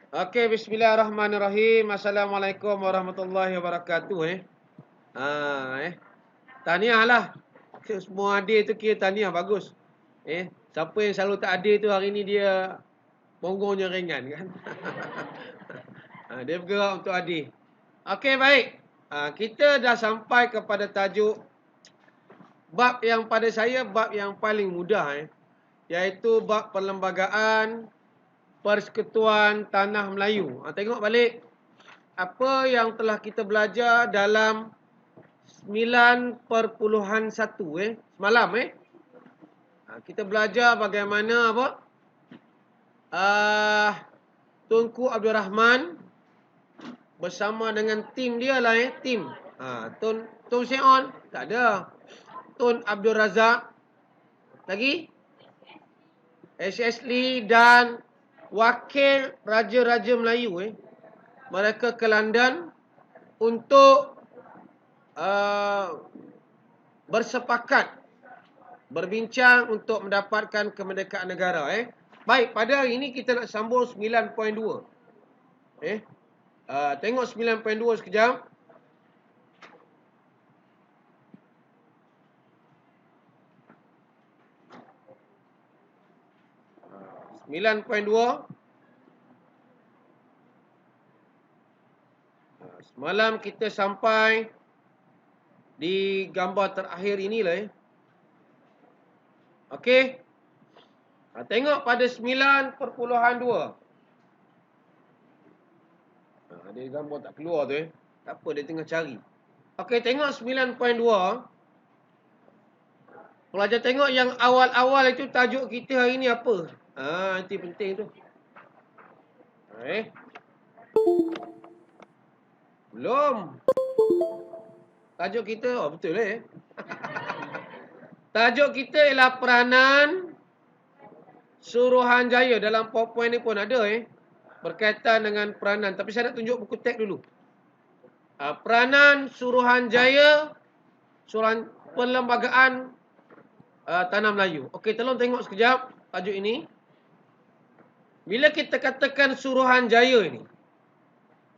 Okey, bismillahirrahmanirrahim. Assalamualaikum warahmatullahi wabarakatuh Tahniahlah. Semua hadir tu kira tahniah bagus. Siapa yang selalu tak hadir tu hari ni dia punggungnya ringan kan. Dia bergerak untuk hadir. Okey, baik. Kita dah sampai kepada tajuk bab yang pada saya bab yang paling mudah iaitu bab perlembagaan Persekutuan Tanah Melayu. Tengok balik apa yang telah kita belajar dalam 9.1 semalam kita belajar bagaimana apa Tunku Abdul Rahman bersama dengan tim dia lah tim Tun Seon tak ada, Tun Abdul Razak lagi SS Lee dan wakil Raja-Raja Melayu mereka ke London untuk bersepakat berbincang untuk mendapatkan kemerdekaan negara Baik, pada hari ini kita nak sambung 9.2 tengok 9.2 sekejap. Semalam kita sampai di gambar terakhir inilah Okey. Tengok pada 9.2. Dia gambar tak keluar tu Tak apa, dia tengah cari. Okey, tengok 9.2. Pelajar tengok yang awal-awal itu tajuk kita hari ni apa? Nanti penting tu. Belum. Tajuk kita, betul Tajuk kita ialah peranan Suruhanjaya. Dalam PowerPoint ni pun ada berkaitan dengan peranan. Tapi saya nak tunjuk buku teks dulu. Peranan Suruhanjaya, Perlembagaan Tanah Melayu. Okey, tolong tengok sekejap tajuk ini. Bila kita katakan Suruhanjaya ini,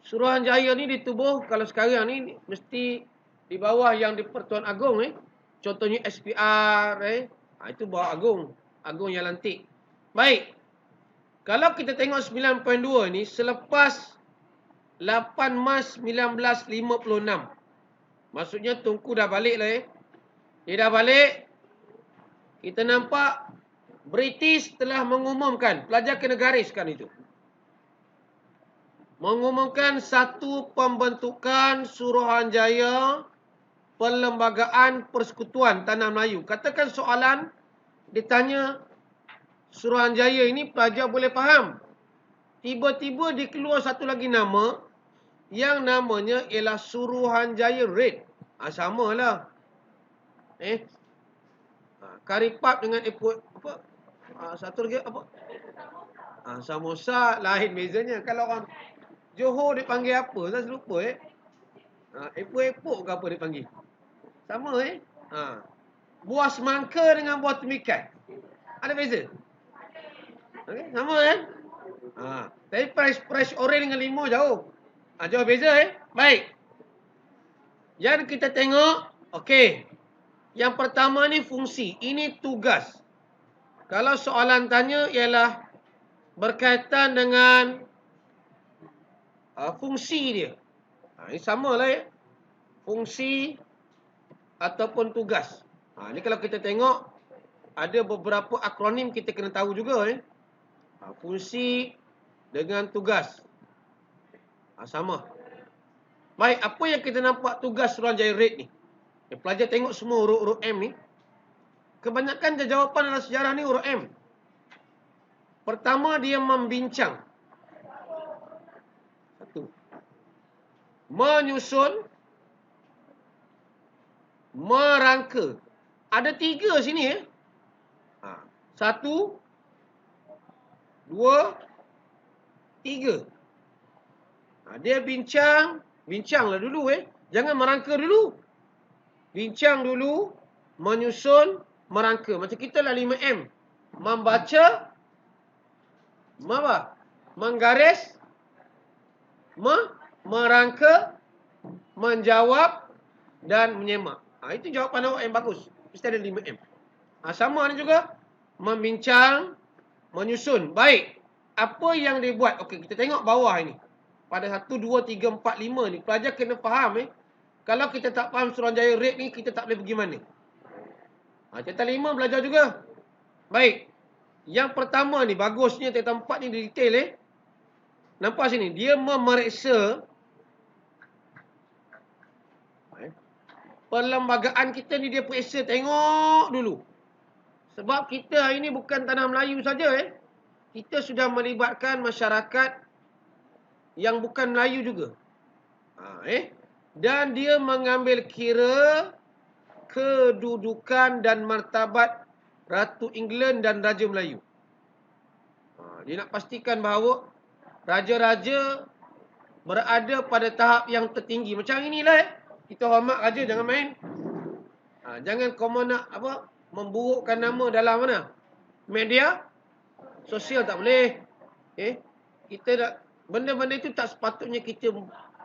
Suruhanjaya ni ditubuh kalau sekarang ni mesti di bawah yang di Pertuan Agong Contohnya SPR itu bawah Agong. Agong yang lantik. Baik. Kalau kita tengok 9.2 ni selepas 8 Mac 1956. Maksudnya Tunku dah balik lah Dia dah balik. Kita nampak British telah mengumumkan, pelajar kena gariskan itu. Mengumumkan satu pembentukan Suruhanjaya Perlembagaan Persekutuan Tanah Melayu. Katakan soalan ditanya Suruhanjaya ini pelajar boleh faham. Tiba-tiba dikeluar satu lagi nama yang namanya ialah Suruhanjaya Red. Samalah. Karipap dengan apa? Satu lagi apa? Samosa lain bezanya. Kalau orang Johor dia panggil apa? Saya lupa epok-epok ke apa dia panggil. Sama Buah semangka dengan buah temikai. Ada beza? Okey, sama Tapi fresh orange dengan limau jauh. Jauh beza Baik. Yang kita tengok, okey. Yang pertama ni fungsi, ini tugas. Kalau soalan tanya ialah berkaitan dengan fungsi dia. Ini samalah fungsi ataupun tugas. Ini kalau kita tengok ada beberapa akronim kita kena tahu juga fungsi dengan tugas. Sama. Baik, apa yang kita nampak tugas Suruhanjaya Red ni? Pelajar tengok semua huruf-huruf M ni. Kebanyakan jawapan dalam sejarah ni huruf M. Pertama, dia membincang. Satu. Menyusun. Merangka. Ada 3 sini Satu. 2. 3. Dia bincang. Bincanglah dulu Jangan merangka dulu. Bincang dulu, menyusun, merangka. Macam kita lah 5M. Membaca, menggaris, Merangka, menjawab dan menyemak. Itu jawapan awak yang bagus. Mesti ada 5M. Sama ni juga membincang, menyusun. Baik. Apa yang dibuat? Okey, kita tengok bawah ini. Pada 1, 2, 3, 4, 5 ni. Pelajar kena faham. Kalau kita tak faham Suruhanjaya rate ni, kita tak boleh pergi mana. Catatan 5 belajar juga. Baik. Yang pertama ni, bagusnya catatan 4 ni detail. Nampak sini. Dia memeriksa perlembagaan kita ni, dia periksa. Tengok dulu. Sebab kita hari ni bukan tanah Melayu saja. Kita sudah melibatkan masyarakat yang bukan Melayu juga. Dan dia mengambil kira kedudukan dan martabat Ratu England dan Raja Melayu. Dia nak pastikan bahawa raja-raja berada pada tahap yang tertinggi. Macam inilah. Kita hormat raja, jangan main. Jangan kau nak memburukkan nama dalam mana? Media sosial, tak boleh. Kita nak, benda-benda itu tak sepatutnya kita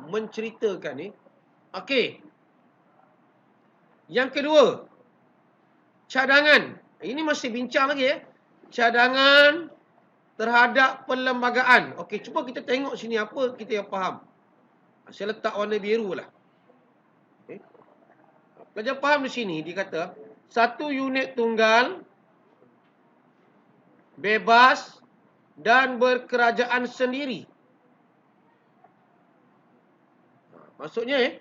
menceritakan. Okey. Yang kedua, cadangan. Ini masih bincang lagi. Cadangan terhadap perlembagaan. Okey, cuba kita tengok sini apa kita yang faham. Saya letak warna biru lah. Pelajar faham di sini, dia kata, satu unit tunggal, bebas dan berkerajaan sendiri. Maksudnya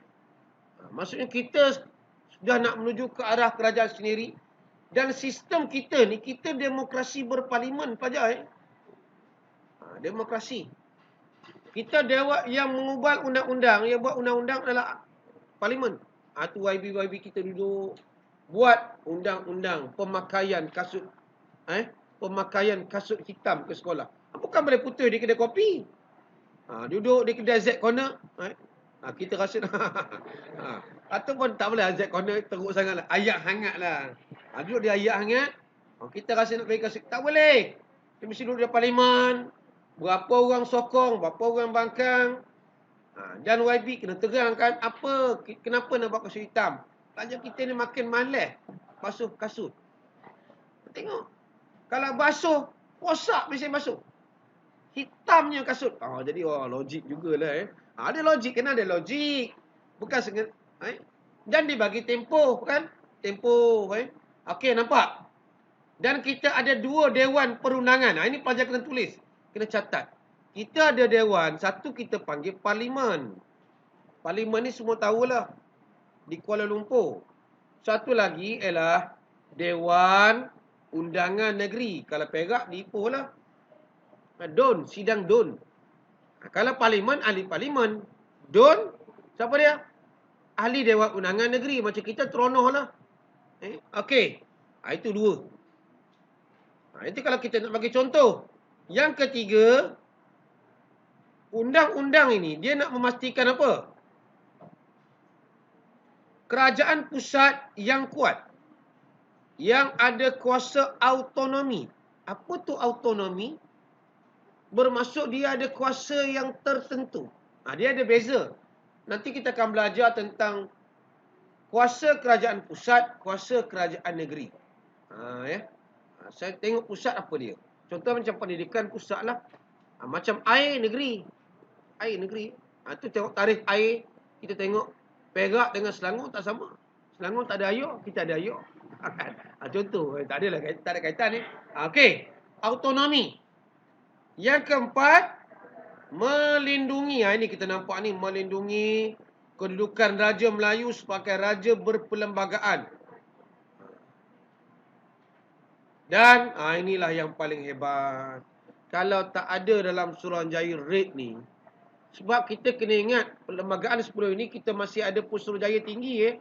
kita sudah nak menuju ke arah kerajaan sendiri. Dan sistem kita ni, kita demokrasi berparlimen pelajar. Demokrasi. Kita dewan yang mengubah undang-undang, yang buat undang-undang adalah parlimen. Itu YB kita duduk buat undang-undang pemakaian kasut hitam ke sekolah. Bukan boleh putus di kedai kopi. Duduk di kedai Z corner. Kita rasa ataupun tak boleh Z corner teruk sangatlah. Ayak hangatlah. Duduk di ayak hangat. Kita rasa nak bagi kasut, tak boleh. Kita mesti duduk di parlimen. Berapa orang sokong, berapa orang bangkang. Dan YB kena terangkan kenapa nak buat kasut hitam. Pelajar kita ni makin malas basuh kasut. Tengok. Kalau basuh, rosak mesin basuh. Hitamnya kasut. Jadi logik jugalah. Ada logik, kena ada logik. Bukan sengaja. Dan dibagi tempoh kan. Tempoh. Okey, nampak? Dan kita ada 2 dewan perundangan. Ini pelajar kena tulis. Kena catat. Kita ada dewan. Satu kita panggil parlimen. Parlimen ni semua tahulah. Di Kuala Lumpur. Satu lagi ialah Dewan Undangan Negeri. Kalau Perak, di Ipoh lah. DUN, sidang DUN. Kalau parlimen, ahli parlimen. DUN, siapa dia? Ahli Dewan Undangan Negeri. Macam kita teronoh lah. Okey. Itu 2. Itu kalau kita nak bagi contoh. Yang ketiga, undang-undang ini, dia nak memastikan apa? Kerajaan pusat yang kuat. Yang ada kuasa autonomi. Apa tu autonomi? Bermaksud dia ada kuasa yang tertentu. Dia ada beza. Nanti kita akan belajar tentang kuasa kerajaan pusat, kuasa kerajaan negeri. Saya tengok pusat apa dia. Contoh macam pendidikan pusat lah. Macam air negeri. Air negeri. Itu tengok tarikh air. Kita tengok Perak dengan Selangor tak sama. Selangor tak ada air, kita ada air. Contoh. Tak ada kaitan ni. Okey. Autonomi. Yang keempat, melindungi. Ini kita nampak ni. Melindungi kedudukan Raja Melayu sebagai Raja berperlembagaan. Dan inilah yang paling hebat. Kalau tak ada dalam Suruhanjaya rate ni. Sebab kita kena ingat, perlembagaan sebelum ini kita masih ada Suruhanjaya tinggi.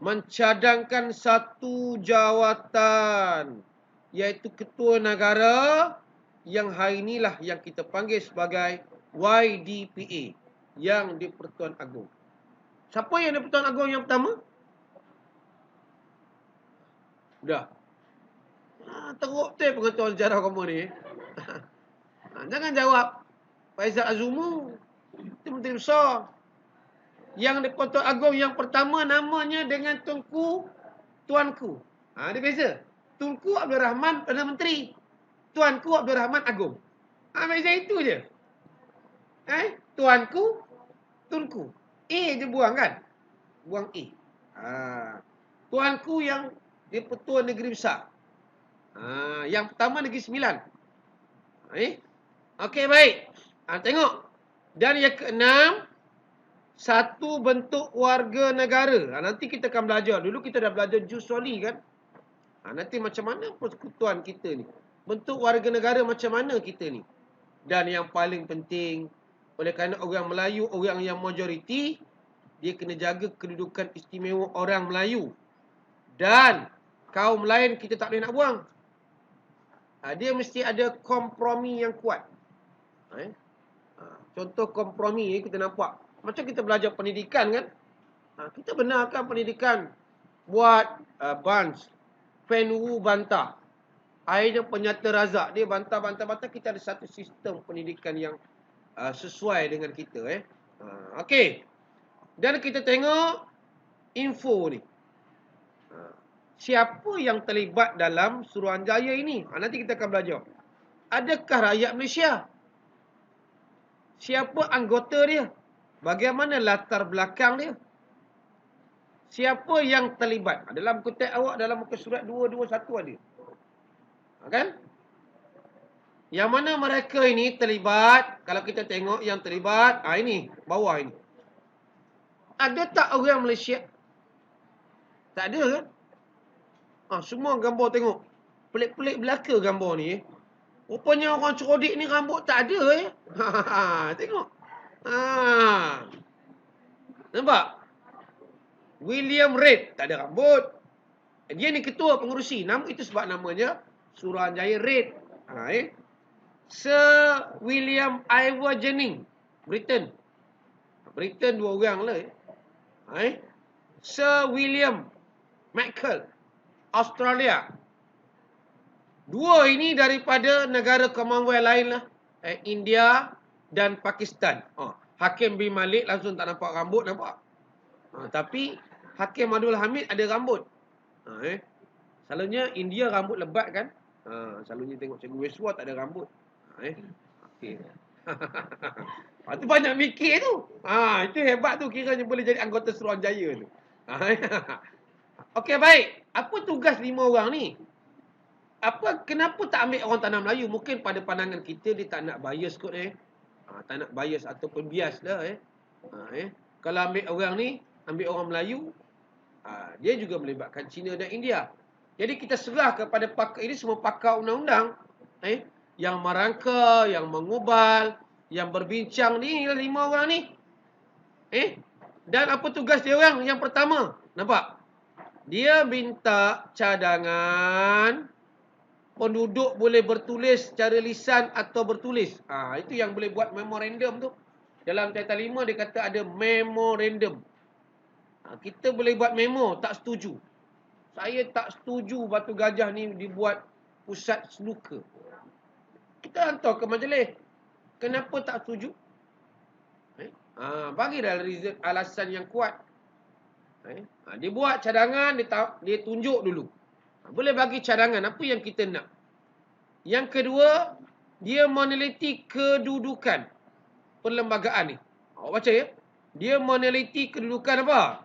Mencadangkan satu jawatan. Iaitu Ketua Negara. Yang hari inilah yang kita panggil sebagai YDPA. Yang di Pertuan Agong. Siapa yang di Pertuan Agong yang pertama? Dah. Teruk betul pengetahuan sejarah kamu ni. Jangan jawab Faizal Azumu. Itu Menteri Besar. Yang di-Pertuan Agong yang pertama namanya dengan Tunku Tuanku. Dia beza. Tunku Abdul Rahman Perdana Menteri. Tuanku Abdul Rahman Agong. Beza itu je. Tuanku, Tunku. A je buang kan? Buang A. Tuanku yang di-Pertuan Negeri Besar. Yang pertama Negeri Sembilan. Okey, baik. Tengok. Dan yang keenam, satu bentuk warga negara. Nanti kita akan belajar. Dulu kita dah belajar jus soli kan? Nanti macam mana persekutuan kita ni? Bentuk warga negara macam mana kita ni? Dan yang paling penting, oleh kerana orang Melayu, orang yang majoriti, dia kena jaga kedudukan istimewa orang Melayu. Dan kaum lain kita tak boleh nak buang. Dia mesti ada kompromi yang kuat. Contoh kompromi ni kita nampak. Macam kita belajar pendidikan kan. Kita benarkan pendidikan. Buat Bans, Fen Wu bantah. Akhirnya penyata razak. Dia bantah. Kita ada satu sistem pendidikan yang sesuai dengan kita. Okey. Dan kita tengok info ni. Siapa yang terlibat dalam Suruhanjaya ini? Nanti kita akan belajar. Adakah rakyat Malaysia? Siapa anggota dia? Bagaimana latar belakang dia? Siapa yang terlibat? Dalam kutip awak, dalam muka surat 221 ada. Kan? Yang mana mereka ini terlibat? Kalau kita tengok yang terlibat, ini, bawah ini. Ada tak orang Malaysia? Tak ada kan? Semua gambar tengok. Pelik-pelik belaka gambar ni. Rupanya orang cerodik ni rambut tak ada Tengok. Nampak? William Reid tak ada rambut. Dia ni ketua pengerusi. Itu sebab namanya Suruhanjaya Reid. Sir William Ivor Jennings, Britain. Britain dua orang lah. Sir William McCall, Australia. Dua ini daripada negara Commonwealth lain lah. India dan Pakistan. Hakim bin Malik langsung tak nampak rambut, nampak. Tapi Hakim Abdul Hamid ada rambut. Selalunya India rambut lebat kan. Selalunya tengok Cikgu Weswa tak ada rambut. Okey. Itu banyak mikir tu. Itu hebat tu, kiranya boleh jadi anggota Suruhanjaya tu. Okey, baik. Apa tugas 5 orang ni? Kenapa tak ambil orang tanah Melayu? Mungkin pada pandangan kita dia tak nak bias kot tak nak bias ataupun bias lah Kalau ambil orang ni, ambil orang Melayu, dia juga melibatkan Cina dan India. Jadi kita serah kepada pakar ini, semua pakar undang-undang yang merangka, yang mengubal, yang berbincang ni 5 orang ni. Dan apa tugas dia orang? Yang pertama, nampak? Dia minta cadangan penduduk boleh bertulis secara lisan atau bertulis. Itu yang boleh buat memorandum tu. Dalam Title 5 dia kata ada memorandum. Kita boleh buat memo, tak setuju. Saya tak setuju Batu Gajah ni dibuat pusat snooker. Kita hantar ke majlis. Kenapa tak setuju? Bagilah alasan yang kuat. Dia buat cadangan, dia tunjuk dulu. Boleh bagi cadangan apa yang kita nak. Yang kedua, dia meneliti kedudukan perlembagaan ni. Awak baca ya. Dia meneliti kedudukan apa?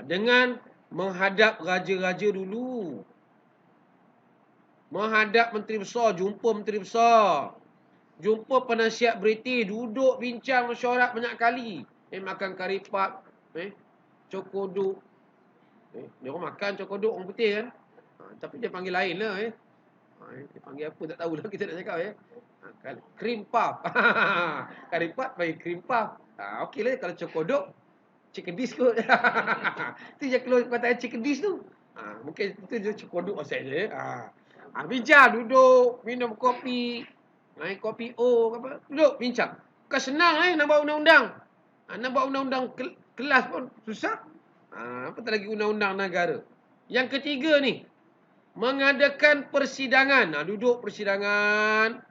Dengan menghadap raja-raja dulu. Menghadap Menteri Besar, jumpa Menteri Besar. Jumpa penasihat British, duduk bincang mesyuarat banyak kali. Makan kari pap, cokoduk. Dia orang makan cokoduk orang putih kan. Tapi dia panggil lain lah dia panggil apa tak tahulah kita nak cakap cream puff. Kari puff panggil cream puff. Okey lah kalau cokoduk chicken dish kot. Tu je keluar kata chicken dish tu. Mungkin itu je cokoduk asal je. Bincang duduk minum kopi. Kopi apa? Duduk bincang. Bukan senang nak buat undang-undang. Nak buat undang-undang kelas pun susah. Apatah lagi undang-undang negara. Yang ketiga ni, mengadakan persidangan. Duduk persidangan.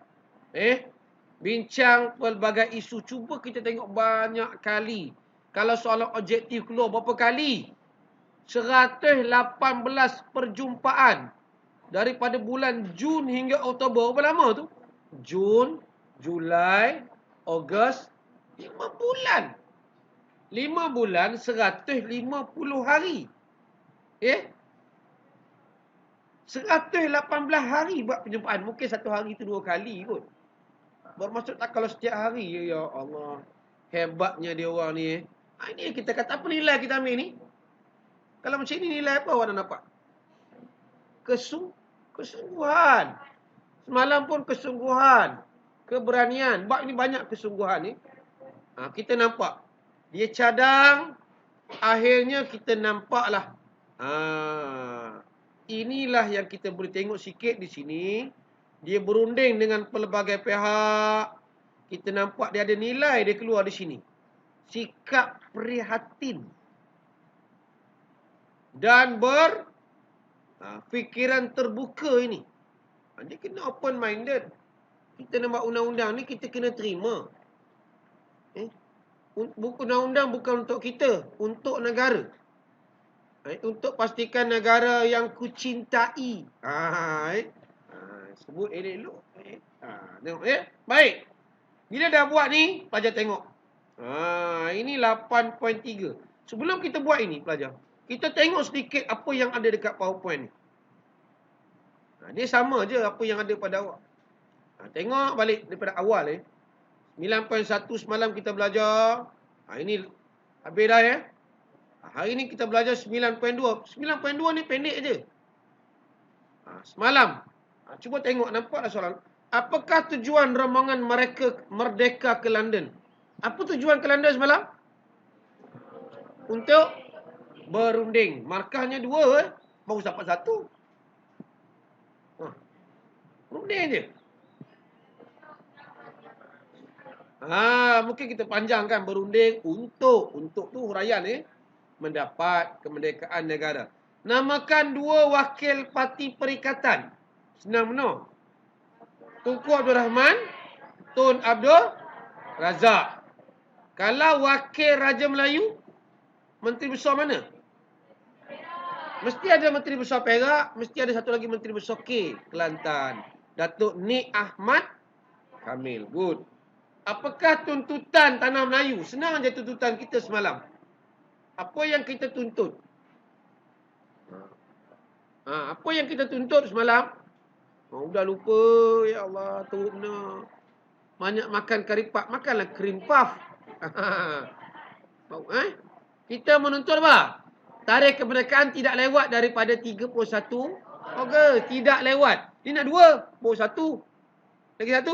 Bincang pelbagai isu. Cuba kita tengok banyak kali. Kalau soalan objektif keluar berapa kali? 118 perjumpaan. Daripada bulan Jun hingga Oktober. Berapa lama tu? Jun, Julai, Ogos. 5 bulan. 5 bulan 150 hari. 118 hari buat perjumpaan. Mungkin satu hari tu 2 kali kot. Bermaksud tak kalau setiap hari. Ya Allah. Hebatnya dia orang ni. Ini kita kata apa nilai kita ambil ni? Kalau macam ni nilai apa awak nak dapat? Kesungguhan. Semalam pun kesungguhan. Keberanian. Bab ni banyak kesungguhan ni. Kita nampak. Dia cadang. Akhirnya kita nampaklah. Inilah yang kita boleh tengok sikit di sini. Dia berunding dengan pelbagai pihak. Kita nampak dia ada nilai dia keluar di sini. Sikap prihatin. Dan fikiran terbuka ini. Dia kena open minded. Kita nak buat undang-undang ni kita kena terima. Undang-undang bukan untuk kita, untuk negara. Untuk pastikan negara yang kucintai. Sebut elok-elok. Tengok baik. Bila dah buat ni, pelajar tengok. Ini 8.3. Sebelum kita buat ini, pelajar, kita tengok sedikit apa yang ada dekat PowerPoint ni. Dia sama je apa yang ada pada awak. Tengok balik daripada awal 9.1 semalam kita belajar. Ini habis dah Hari ni kita belajar 9.2. 9.2 ni pendek je. Semalam. Cuba tengok, nampak dah soalan. Apakah tujuan rombongan mereka merdeka ke London? Apa tujuan ke London semalam? Untuk berunding. Markahnya 2 baru dapat 1. Berunding je. Mungkin kita panjangkan berunding untuk tu huraian mendapat kemerdekaan negara. Namakan 2 wakil parti perikatan. Senang benar. Tunku Abdul Rahman, Tun Abdul Razak. Kalau wakil Raja Melayu, Menteri Besar mana? Mesti ada Menteri Besar Perak, mesti ada satu lagi Menteri Besar Kelantan. Datuk Nik Ahmad Kamil. Good. Apakah tuntutan Tanah Melayu? Senang je tuntutan kita semalam. Apa yang kita tuntut? Apa yang kita tuntut semalam? Dah lupa. Ya Allah, teruk benar. Banyak makan kari puff. Makanlah cream puff. Kita menuntut apa? Tarikh kemerdekaan tidak lewat daripada 31 Ogos. Tidak lewat. Dia nak 2. Baru 1. Lagi 1.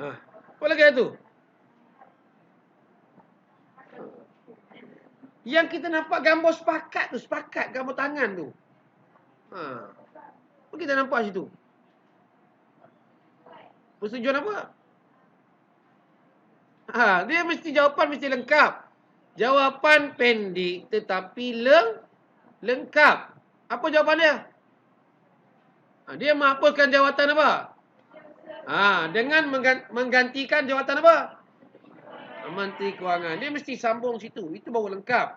Apa lagi 1? Yang kita nampak gambar sepakat tu. Sepakat gambar tangan tu. Apa kita nampak situ? Persetujuan apa? Dia mesti jawapan mesti lengkap. Jawapan pendek tetapi lengkap. Apa jawapan dia? Dia menghapuskan jawatan apa? Dengan menggantikan jawatan apa? Menteri Kewangan. Dia mesti sambung situ. Itu baru lengkap.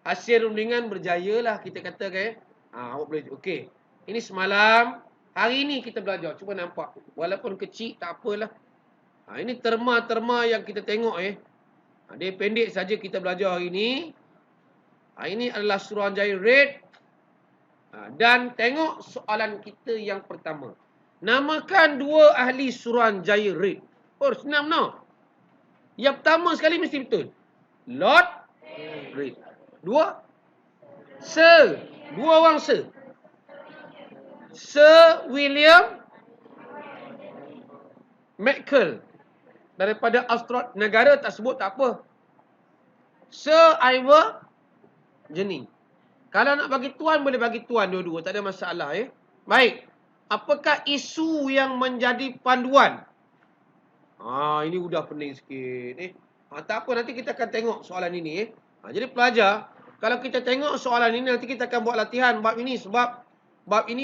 Hasil rundingan berjayalah kita kata awak boleh. Okey. Ini semalam. Hari ini kita belajar. Cuba nampak. Walaupun kecil tak apalah. Ini terma-terma yang kita tengok dia pendek saja kita belajar hari ini. Ini adalah Suruhanjaya Red. Dan tengok soalan kita yang pertama. Namakan 2 ahli Suruhanjaya Red. Senang no. Yang pertama sekali mesti betul. Lord Reid. 2 Sir. 2 orang Sir. Sir William McCall. Daripada Australia. Negara tak sebut tak apa. Sir Ivor Jennings. Kalau nak bagi tuan boleh bagi tuan dua-dua. Tak ada masalah Baik. Apakah isu yang menjadi panduan? Ini sudah pening sikit tak apa, nanti kita akan tengok soalan ini Jadi pelajar, kalau kita tengok soalan ini nanti kita akan buat latihan bab ini sebab bab ini